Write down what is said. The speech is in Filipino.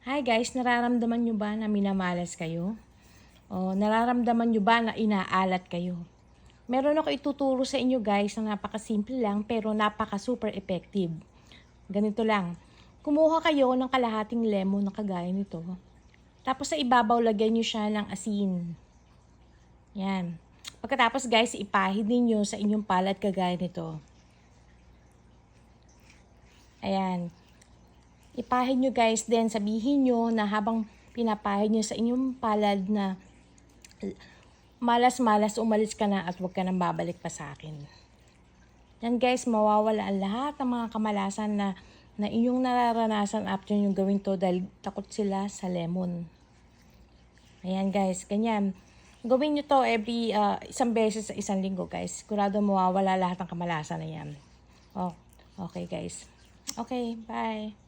Hi guys, nararamdaman nyo ba na minamalas kayo? O nararamdaman nyo ba na inaalat kayo? Meron ako ituturo sa inyo guys na napakasimple lang pero napaka super effective. Ganito lang. Kumuha kayo ng kalahating lemon na kagaya nito. Tapos sa ibabaw lagyan nyo siya ng asin. Yan. Pagkatapos guys, ipahid ninyo sa inyong palad kagaya nito. Ayan. Ipahid nyo guys, then sabihin nyo na habang pinapahid nyo sa inyong palad na malas-malas, umalis ka na at huwag ka nang babalik pa sa akin. Yan guys, mawawala ang lahat ng mga kamalasan na inyong nararanasan after nyo gawin to dahil takot sila sa lemon. Ayan guys, ganyan. Gawin nyo to every isang beses sa isang linggo guys. Sigurado mawawala lahat ng kamalasan na yan. Oh, okay guys. Okay, bye.